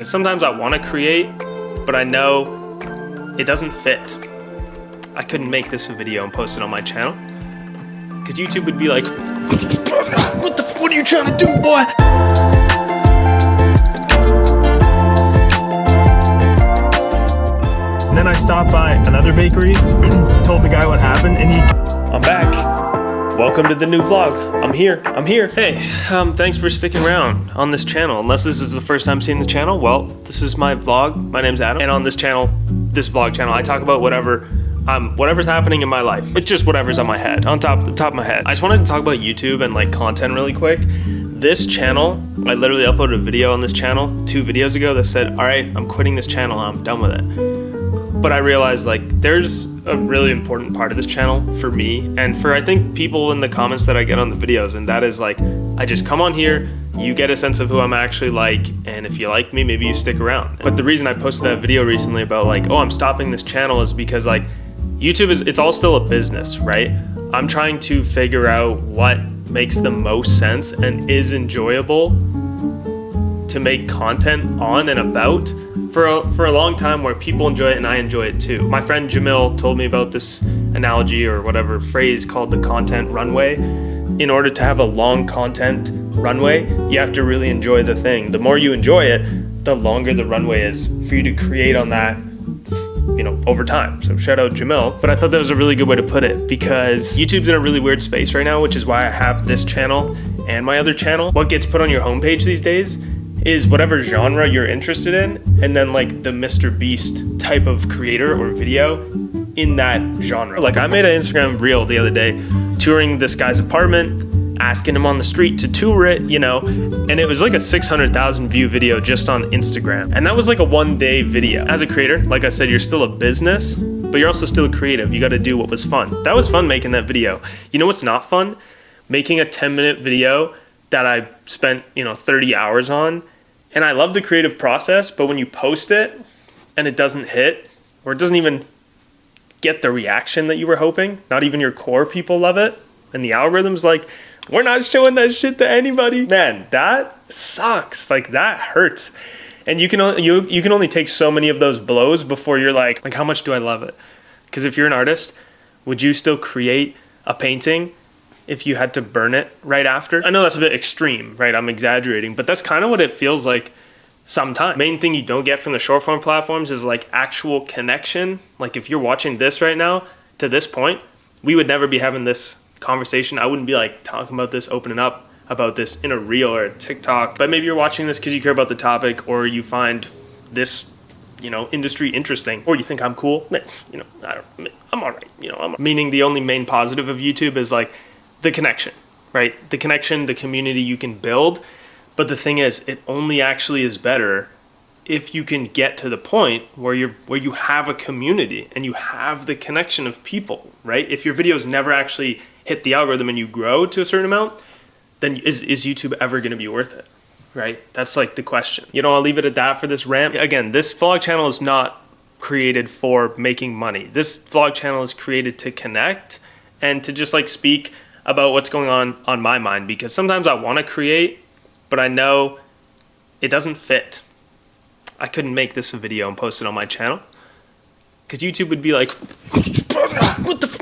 Sometimes I want to create, but I know it doesn't fit. I couldn't make this a video and post it on my channel, because YouTube would be like, what are you trying to do, boy? And then I stopped by another bakery, told the guy what happened, and I'm back. Welcome to the new vlog. I'm here. Hey, thanks for sticking around on this channel. Unless this is the first time seeing the channel, well, this is my vlog. My name's Adam, and on this channel, this vlog channel, I talk about whatever's happening in my life. It's just whatever's on my head, on top of my head. I just wanted to talk about YouTube and like content really quick. This channel, I literally uploaded a video on this channel 2 videos ago that said, all right, I'm quitting this channel, I'm done with it. But I realized like there's a really important part of this channel for me and for I think people in the comments that I get on the videos, and that is like, I just come on here, you get a sense of who I'm actually like, and if you like me, maybe you stick around. But the reason I posted that video recently about like, oh, I'm stopping this channel is because like YouTube it's all still a business, right? I'm trying to figure out what makes the most sense and is enjoyable to make content on and about for a long time, where people enjoy it and I enjoy it too. My friend Jamil told me about this analogy or whatever phrase called the content runway. In order to have a long content runway, you have to really enjoy the thing. The more you enjoy it, the longer the runway is for you to create on that, you know, over time. So shout out Jamil. But I thought that was a really good way to put it, because YouTube's in a really weird space right now, which is why I have this channel and my other channel. What gets put on your homepage these days is whatever genre you're interested in, and then like the Mr. Beast type of creator or video in that genre. Like I made an Instagram reel the other day, touring this guy's apartment, asking him on the street to tour it, you know, and it was like a 600,000 view video just on Instagram. And that was like a 1-day video. As a creator, like I said, you're still a business, but you're also still a creative. You got to do what was fun. That was fun making that video. You know what's not fun? Making a 10-minute video that I spent, 30 hours on. And I love the creative process, but when you post it and it doesn't hit, or it doesn't even get the reaction that you were hoping, not even your core people love it, and the algorithm's like, we're not showing that shit to anybody. Man, that sucks. Like that hurts. And you can only take so many of those blows before you're like how much do I love it? Because if you're an artist, would you still create a painting if you had to burn it right after? I know that's a bit extreme, right? I'm exaggerating, but that's kind of what it feels like sometimes. Main thing you don't get from the short form platforms is like actual connection. Like if you're watching this right now to this point, we would never be having this conversation. I wouldn't be like talking about this, opening up about this in a reel or a TikTok, but maybe you're watching this because you care about the topic, or you find this industry interesting, or you think I'm cool. I'm all right. Meaning the only main positive of YouTube is like the connection, right? The connection, the community you can build. But the thing is, it only actually is better if you can get to the point where you have a community and you have the connection of people, right? If your videos never actually hit the algorithm and you grow to a certain amount, then is YouTube ever going to be worth it, right? That's like the question. I'll leave it at that for this rant. Again, this vlog channel is not created for making money. This vlog channel is created to connect and to just like speak about what's going on my mind, because sometimes I want to create, but I know it doesn't fit. I couldn't make this a video and post it on my channel, because YouTube would be like,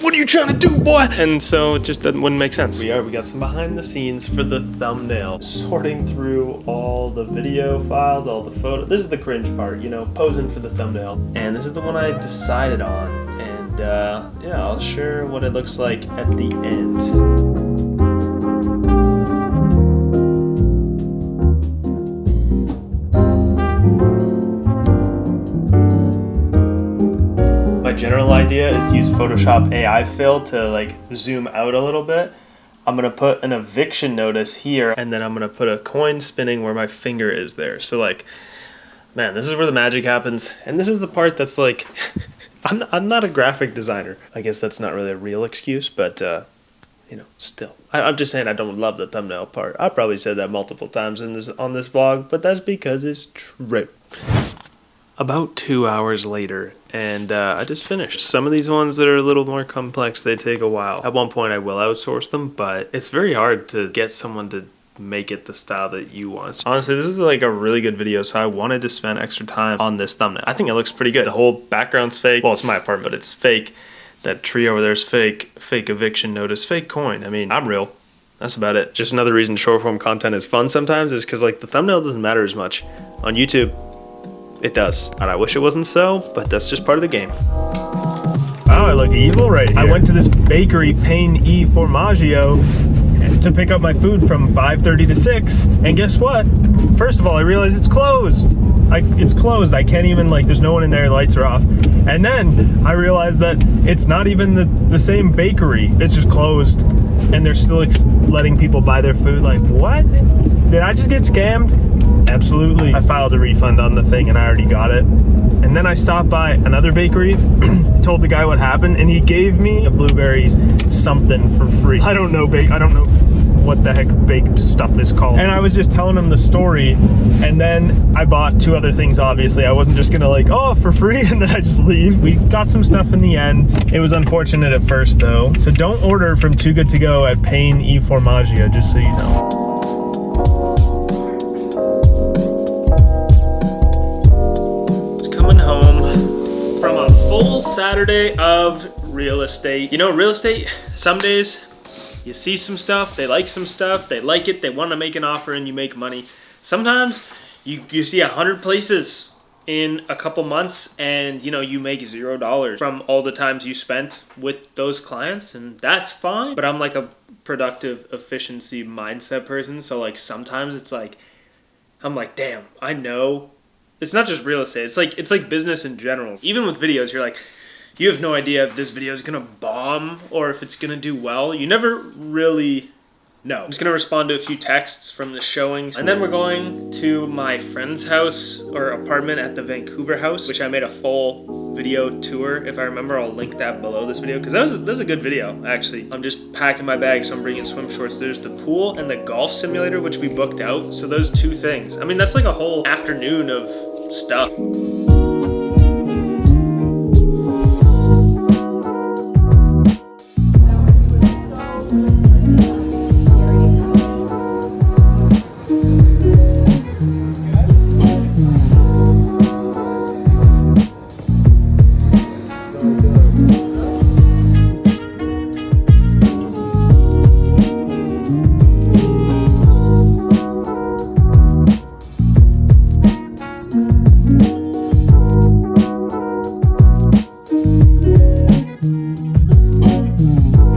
what are you trying to do, boy? And so it just wouldn't make sense. We got some behind the scenes for the thumbnail. Sorting through all the video files, all the photos. This is the cringe part, posing for the thumbnail. And this is the one I decided on. And I'll share what it looks like at the end. My general idea is to use Photoshop AI fill to like zoom out a little bit. I'm gonna put an eviction notice here, and then I'm gonna put a coin spinning where my finger is there. So like, man, this is where the magic happens. And this is the part that's like, I'm not a graphic designer. I guess that's not really a real excuse, but still. I'm just saying I don't love the thumbnail part. I probably said that multiple times on this vlog, but that's because it's true. About 2 hours later, and I just finished. Some of these ones that are a little more complex, they take a while. At one point I will outsource them, but it's very hard to get someone to make it the style that you want. Honestly, this is like a really good video, so I wanted to spend extra time on this thumbnail. I think it looks pretty good. The whole background's fake. Well, it's my apartment, but it's fake. That tree over there is fake. Fake eviction notice, fake coin. I mean, I'm real. That's about it. Just another reason short form content is fun sometimes is because like the thumbnail doesn't matter as much. On YouTube, it does. And I wish it wasn't so, but that's just part of the game. Wow, I look evil right here. I went to this bakery, Pain e Formaggio, to pick up my food from 5:30 to 6. And guess what? First of all, I realized it's closed. It's closed. I can't even, like, there's no one in there, lights are off. And then I realized that it's not even the same bakery. It's just closed. And they're still letting people buy their food. Like, what? Did I just get scammed? Absolutely. I filed a refund on the thing and I already got it. And then I stopped by another bakery, told the guy what happened, and he gave me a blueberries something for free. I don't know what the heck baked stuff is called. And I was just telling him the story, and then I bought 2 other things, obviously. I wasn't just gonna like, oh, for free, and then I just leave. We got some stuff in the end. It was unfortunate at first, though. So don't order from Too Good To Go at Pain e Formaggio, just so you know. Full Saturday of real estate. You know, real estate, some days you see some stuff, they like some stuff, they like it, they want to make an offer and you make money. Sometimes you see 100 places in a couple months and you know you make $0 from all the times you spent with those clients, and that's fine. But I'm like a productive efficiency mindset person, so like sometimes it's like I'm like, damn, I know. It's not just real estate. It's like business in general. Even with videos, you're like, you have no idea if this video is gonna bomb or if it's gonna do well. You never really know. I'm just gonna respond to a few texts from the showings, and then we're going to my friend's house or apartment at the Vancouver house, which I made a full video tour. If I remember, I'll link that below this video because that was a good video actually. I'm just packing my bag, so I'm bringing swim shorts. There's the pool and the golf simulator, which we booked out. So those 2 things. I mean, that's like a whole afternoon of stuff.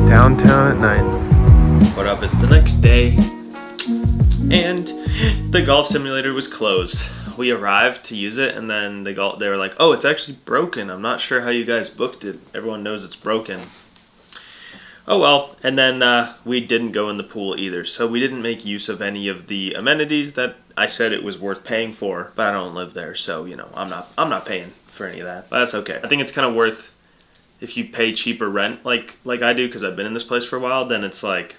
Downtown at night. What up? It's the next day and the golf simulator was closed. We arrived to use it and then they were like, oh, it's actually broken. I'm not sure how you guys booked it. Everyone knows it's broken. Oh well. And then we didn't go in the pool either, so we didn't make use of any of the amenities that I said it was worth paying for, but I don't live there, so you know, I'm not paying for any of that. But that's okay. I think it's kind of worth, if you pay cheaper rent like I do, because I've been in this place for a while, then it's like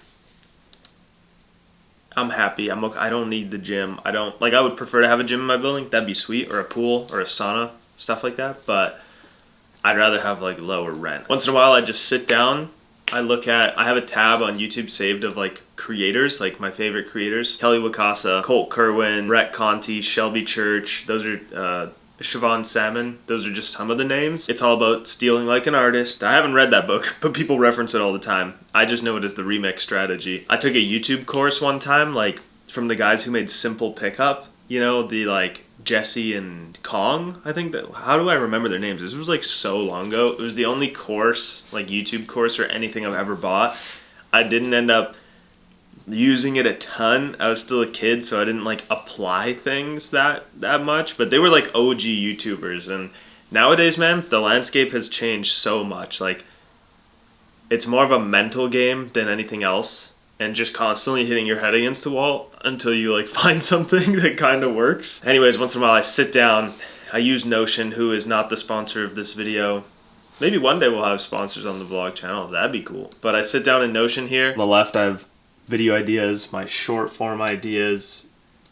I'm happy. I'm okay. I don't need the gym. I would prefer to have a gym in my building. That'd be sweet, or a pool or a sauna, stuff like that. But I'd rather have like lower rent. Once in a while I just sit down. I have a tab on YouTube saved of like creators, like my favorite creators. Kelly Wakasa, Colt Kerwin, Rhett Conti, Shelby Church. Those are Siobhan Salmon. Those are just some of the names. It's all about stealing like an artist. I haven't read that book, but people reference it all the time. I just know it as the remix strategy. I took a YouTube course one time, like from the guys who made Simple Pickup. You know, the like Jesse and Kong, I think that, how do I remember their names? This was like so long ago. It was the only course, like YouTube course or anything I've ever bought. I didn't end up using it a ton. I was still a kid, so I didn't like apply things that much, but they were like OG YouTubers. And nowadays, man, the landscape has changed so much. Like, it's more of a mental game than anything else, and just constantly hitting your head against the wall until you like find something that kind of works. Anyways, once in a while I sit down, I use Notion, who is not the sponsor of this video. Maybe one day we'll have sponsors on the vlog channel. That'd be cool. But I sit down in Notion here. On the left I have video ideas, my short form ideas,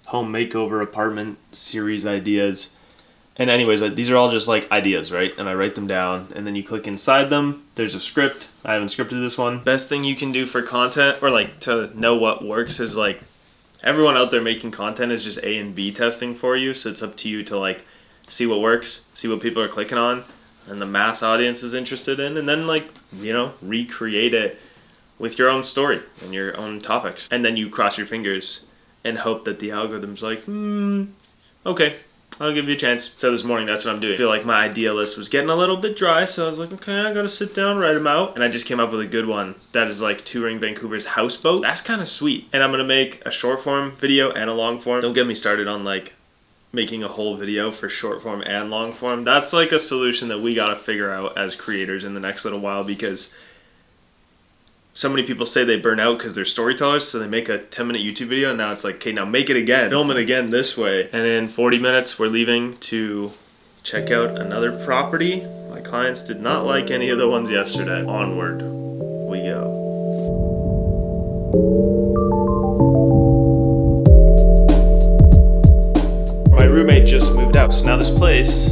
home makeover apartment series ideas. And anyways, these are all just like ideas, right? And I write them down, and then you click inside them. There's a script. I haven't scripted this one. Best thing you can do for content, or like to know what works, is like everyone out there making content is just A and B testing for you. So it's up to you to like see what works, see what people are clicking on, and the mass audience is interested in, and then like, you know, recreate it with your own story and your own topics. And then you cross your fingers and hope that the algorithm's like, okay, I'll give you a chance. So this morning, that's what I'm doing. I feel like my idea list was getting a little bit dry, so I was like, okay, I gotta sit down, write them out. And I just came up with a good one that is like touring Vancouver's houseboat. That's kind of sweet. And I'm gonna make a short form video and a long form. Don't get me started on like making a whole video for short form and long form. That's like a solution that we gotta figure out as creators in the next little while, because so many people say they burn out because they're storytellers, so they make a 10-minute YouTube video, and now it's like, okay, now make it again. Film it again this way. And in 40 minutes, we're leaving to check out another property. My clients did not like any of the ones yesterday. Onward we go. My roommate just moved out, so now this place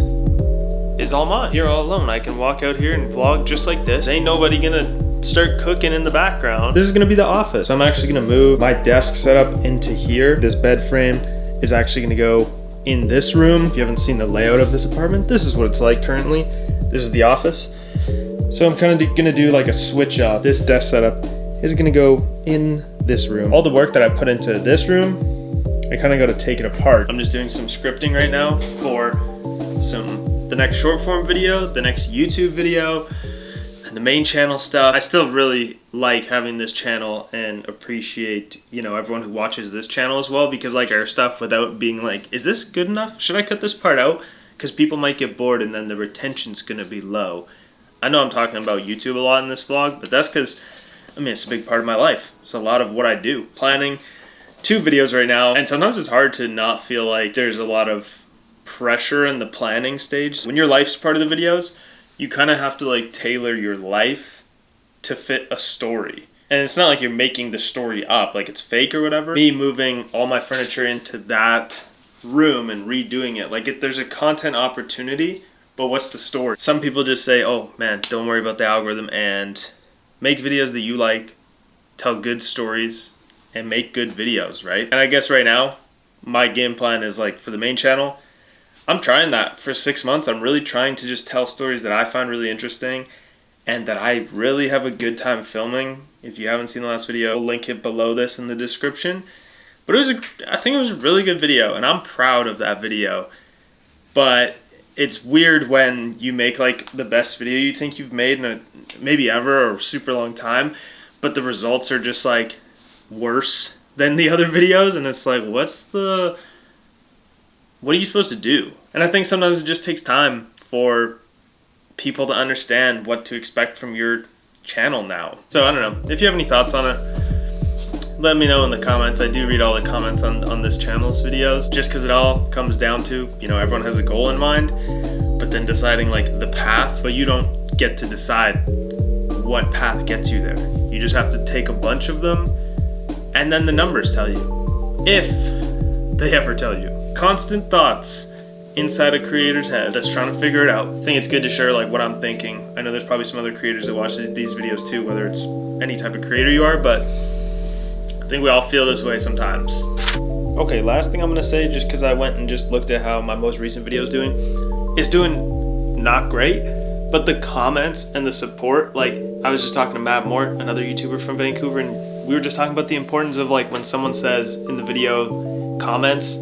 is all mine. You're all alone. I can walk out here and vlog just like this. Ain't nobody gonna start cooking in the background. This is gonna be the office. I'm actually gonna move my desk setup into here. This bed frame is actually gonna go in this room. If you haven't seen the layout of this apartment, this is what it's like currently. This is the office. So I'm kind of gonna do like a switch up. This desk setup is gonna go in this room. All the work that I put into this room, I kind of got to take it apart. I'm just doing some scripting right now for the next short form video, the next YouTube video, the main channel stuff. I still really like having this channel and appreciate, you know, everyone who watches this channel as well, because like our stuff, without being like, is this good enough? Should I cut this part out? Because people might get bored and then the retention's gonna be low. I know I'm talking about YouTube a lot in this vlog, but that's because, I mean, it's a big part of my life. It's a lot of what I do. Planning 2 videos right now, and sometimes it's hard to not feel like there's a lot of pressure in the planning stage. When your life's part of the videos, you kind of have to like tailor your life to fit a story. And it's not like you're making the story up, like it's fake or whatever. Me moving all my furniture into that room and redoing it, like there's a content opportunity, but what's the story? Some people just say, oh man, don't worry about the algorithm and make videos that you like, tell good stories, and make good videos, right? And I guess right now, my game plan is like for the main channel, I'm trying that for 6 months. I'm really trying to just tell stories that I find really interesting and that I really have a good time filming. If you haven't seen the last video, I'll link it below this in the description. But I think it was a really good video, and I'm proud of that video. But it's weird when you make like the best video you think you've made in maybe ever or super long time, but the results are just like worse than the other videos, and it's like, what are you supposed to do? And I think sometimes it just takes time for people to understand what to expect from your channel now. So I don't know, if you have any thoughts on it, let me know in the comments. I do read all the comments on this channel's videos, just because it all comes down to, you know, everyone has a goal in mind, but then deciding like the path, but you don't get to decide what path gets you there. You just have to take a bunch of them, and then the numbers tell you, if they ever tell you. Constant thoughts inside a creator's head that's trying to figure it out. I think it's good to share like what I'm thinking. I know there's probably some other creators that watch these videos too, whether it's any type of creator you are, but I think we all feel this way sometimes. Okay, last thing I'm gonna say, just because I went and just looked at how my most recent video is doing not great, but the comments and the support, like I was just talking to Matt Mort, another YouTuber from Vancouver, and we were just talking about the importance of like when someone says in the video comments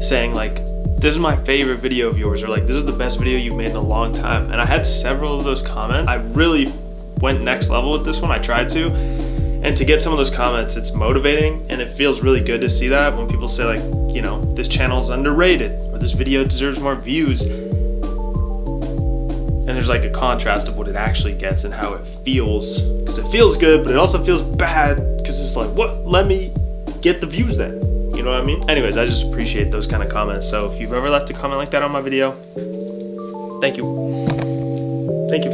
saying like, this is my favorite video of yours, or like, this is the best video you've made in a long time. And I had several of those comments. I really went next level with this one. I tried to. And to get some of those comments, it's motivating, and it feels really good to see that when people say like, you know, this channel is underrated, or this video deserves more views. And there's like a contrast of what it actually gets and how it feels. Because it feels good, but it also feels bad, because it's like, what? Let me get the views then. You know what I mean? Anyways, I just appreciate those kind of comments. So if you've ever left a comment like that on my video, thank you. Thank you.